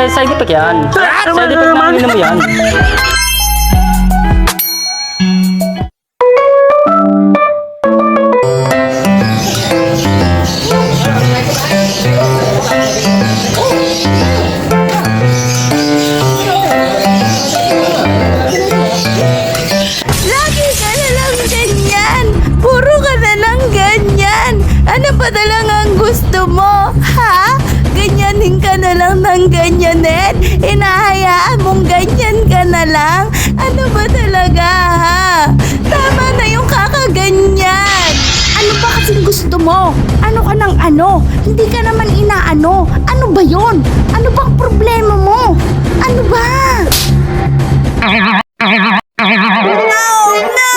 side effect yan. Side effect na ininom mo yan. Lagi ka na lang ganyan. Puro ka na lang ganyan. Ano pa talagang gusto mo? Ha? Ganyanin ka na lang ng ganyanin? Hinahayaan mong ganyan ka na lang? Ano ba talaga, ha? Tama na yung kakaganyan. Ano ba kasing gusto mo? Ano ka ng ano? Hindi ka naman inaano. Ano ba yon? Ano bang problema mo? Ano ba? No! No!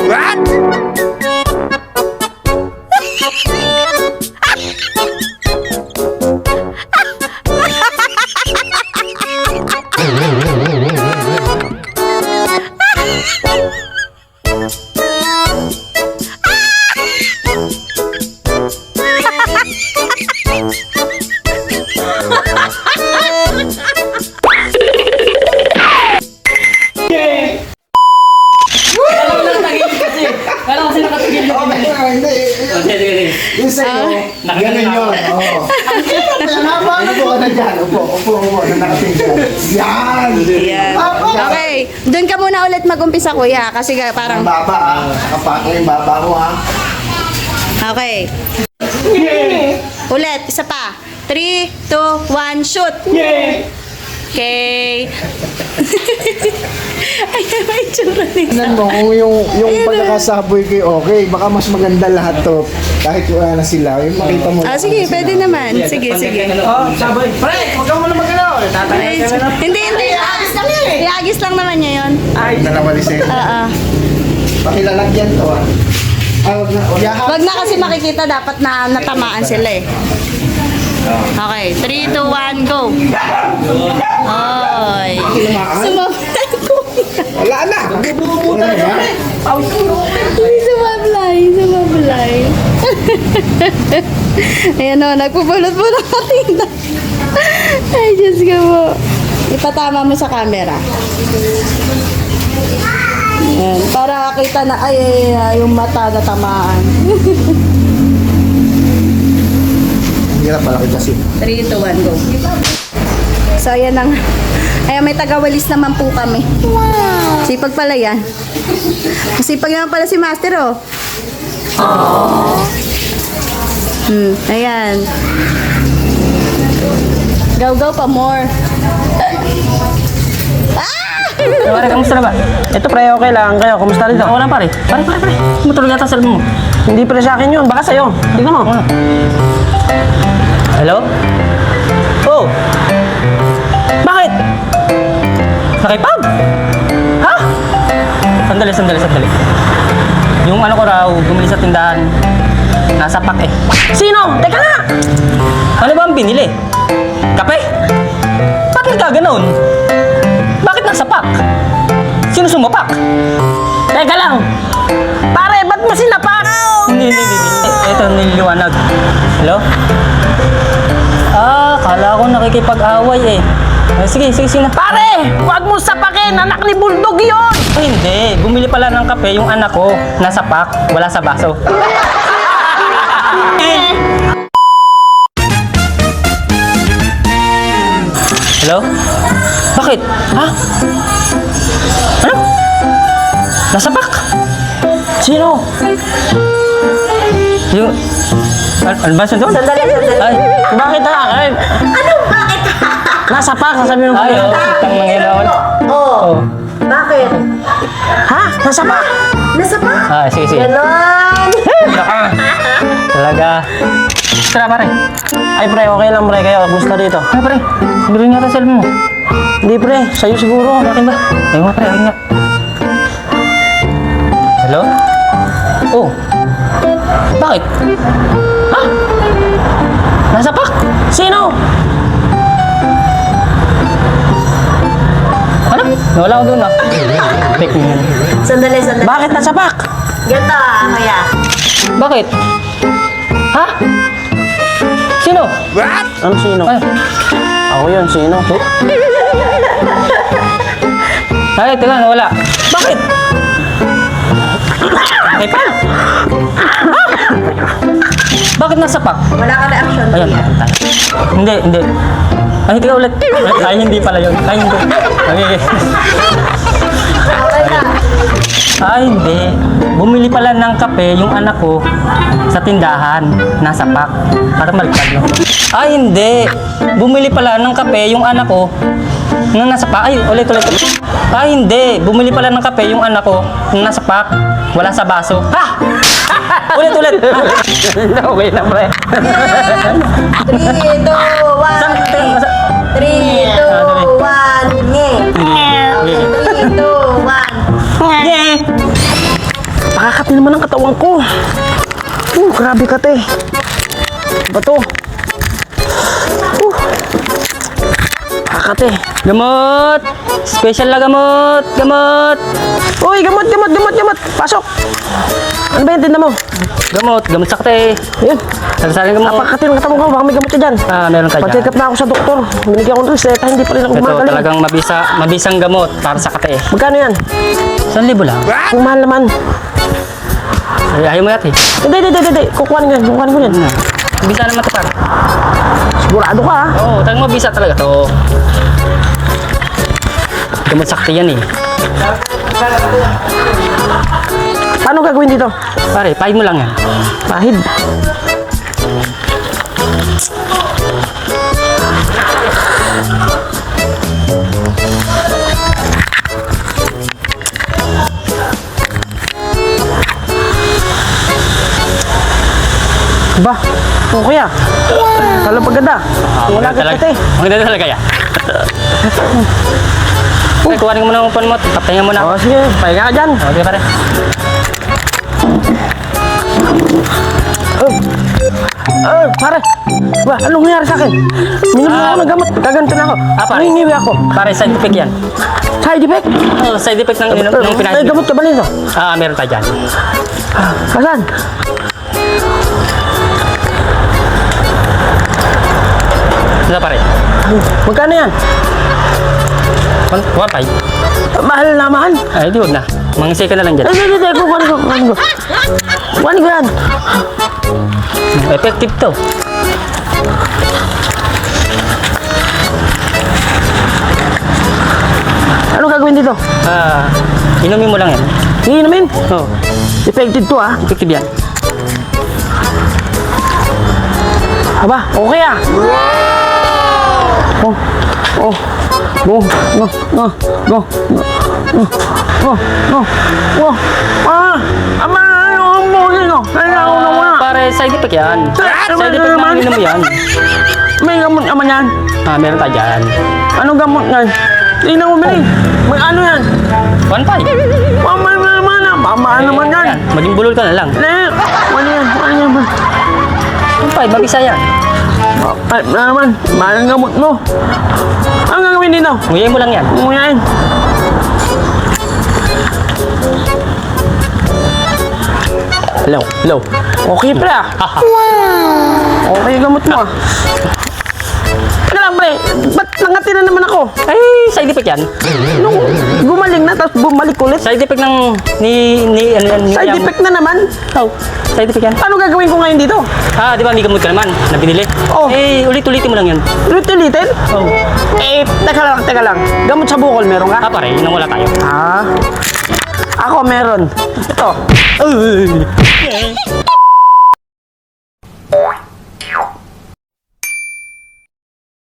What? Kala kasi nakatigil yung Hindi. Yung sa'yo, ganun yun. Oo. Upo ka na dyan. Upo. Na nakatingin. Yan! Yan. Okay, doon ka muna ulit mag-umpisa, kuya. Kasi parang... Ang baba ah. Nakapako yung baba ko ah. Okay. Ulit, isa pa. 3, 2, 1, shoot! Okay. Ay, may tsura nito. Tingnan mo kung yung pagkakasaboy kay okay, baka mas maganda lahat to. Kahit wala na sila, yung makita mo. Sige, pwede naman. Sige. Oh, sabay. Pre, huwag ka muna mag-alaw. Ay, hindi. Iagis lang yun. Iagis lang naman niya yun. Ay, nanawalis eh. Oo. Pakilalagyan to ah. Wag na kasi makikita, dapat na natamaan sila eh. Okay, 3, 2, 1, go! Oy! Sumablay ko! Wala na! Bububuta na ba? Sumablay! Ayan o, nagpupulot-pulot ka tinta. Ay, Diyos ko po. Ipatama mo sa camera. Ayan, para kita na, yung mata na tamaan. Hirap pala kita si. 3, 2, 1, go. So, ayan ang... Ayan, may tagawalis naman po kami. Wow! Sipag pala yan. Sipag naman pala si Master, oh. Ayan. Go pa more. Pare, kamusta na ba? Ito pre, okay lang. Kayo, kamusta rin? Ako lang pare. Pare. Matulog yata sa mo. Hindi pre sa akin yun. Baka sa'yo. Tignan mo. Hello? Oh! Bakit? Nakipag? Ha? Sandali. Yung ano ko raw, bumili sa tindahan. Nasa pack eh. Sino? Teka na! Ano ba ang binili? Kape? Bakit ka ganun? Bakit nasa pack? Sino sumapak? Teka lang! Pare, ba't mo sinapak? Hindi. Ito, nililiwanag. Hello? Kala ko nakikipag-away eh. Sige na. Pare! Huwag mo sapakin! Anak ni Bulldog yun! Hindi. Bumili pala ng kape yung anak ko. Nasa pack, wala sa baso. Hello? Bakit? Ha? Ano? Nasa pack? Sino? Yung... Ano ba siya doon? Sandali. Ay, bakit ha? Ay, Ano? Bakit? nasa pack, sasabihin mo. Ay, utang nangyayawal. Oh. Bakit? Ha? Nasa pack? Nasa pa? Ah, sige. Ganon! Talaga. Tara, pare. Ay, pre, okay lang, pre. Kayo, gusto dito. Ay, pre, sabihin nga sa mo. Hindi, pre. Sa'yo siguro. Akin ba? Ayun nga, pre. Akin nga. Hello? Oh. Bakit? Ha? Nasa pack? Sino? Ano? Nawala ko doon ah. Fake mo yan. Sandali. Bakit nasa pack? Ganito kuya. Bakit? Ha? Sino? Ano sino? Ay, Ako yun, sino? ay, teka, nawala. Bakit? Ay, pa. Bakit nasa pak? Wala ka reaction. Ayan, tayo. Hindi. Ay, teka ulit. Ay, hindi pala yun. Ay, hindi. Okay. Ay, hindi. Bumili pala ng kape yung anak ko sa tindahan. Nasa pak. Para malikad no? Ay, hindi. Bumili pala ng kape yung anak ko na nasa pak. Ay, ulit. Ay, hindi. Bumili pala ng kape yung anak ko na nasa pak. Wala sa baso. Ha! Ulit. Okay na, pre. 3, 2, 1, Saan? 3, 2, 1, nge. 3, 2, 1. Yeah. Pakakati naman ang katawan ko. Grabe ka, te. Ba to? Pakakati. Gamot! Special na gamot! Gamot! Uy, gamot. Pasok. Ano ba yung tinda mo? Gamot sakte. Ayun. Nagsasaling gamot. Napakakati ng katawan ko. Baka may gamot ka dyan. Meron ka Pa-check dyan. up na ako sa doktor. Binigyan ko ng reseta. Hindi pa rin ako Ito kumakaling. talagang mabisang gamot para sa kate. Magkano yan? 1,000 lang. Ang mahal naman. Ay, ayaw mo yati. Hindi. Kukuhanin ko yan. Bisa naman ito para. Sigurado ka, ha? Oo, talagang mabisa talaga to. Gamot sakte yan eh. Paano gagawin dito? Pare, pahid mo lang yan. Pahid. Ba? Oo, kuya. Kala paganda. Wala ka talaga. kate. Maganda talaga yan. Ay, kuhanin mo na ang phone mo. Papahinga mo na ako. O, sige. Pahinga ka dyan. Okay, pare. Pare. Ba, anong nangyari sa akin? Minum na ako ng gamot. Kaganto na ako. Pare. Nangingiwi ako. Pare, side effect yan. Side effect? Side effect ng May pinahid. gamot ka ba nito? Meron tayo dyan. Saan? Ito pare. Magkano yan? 1,500. Mahal naman. Ay, di wag na. Mangisay ka na lang dyan. Hindi. Kukuhanin ko. Kuhanin ko yan. Effective to. Ano gagawin dito? Inumin mo lang yan. Iinumin? Oo, Effective to, ah. effective yan. Aba, okay ah. Oh. Go. Ama, ano mo yun? Kailangan ko na. Pare, side effect yan. Ano Side effect naman? ng ininom mo yan. May gamot naman yan. Meron tayo dyan. Anong gamot yan? Tingnan mo, Bili. May ano yan? 1,500. Mama naman ah. Mama naman yan. Maging bulol ka na lang. Ano yan? 1,500, mabisa yan. Ay, naman. Mahal ang gamot mo. Ano gagawin dito? Nguyain mo lang yan. Nguyain. Hello. Okay, pre ah. Okay yung gamot mo ah. Teka lang, pre. Ba't nangati na naman ako? Ay, side effect yan. Nung gumaling na, tapos bumalik ulit. Side effect ng ni Side effect na naman. Oh, side effect yan. Ano gagawin ko ngayon dito? Di ba may gamot ka naman na binili? Oh. Ulit-ulitin mo lang yan. Ulit-ulitin? Oh. Teka lang. Gamot sa bukol, meron ka? Pare, yun ang wala tayo. Ako meron. Ito.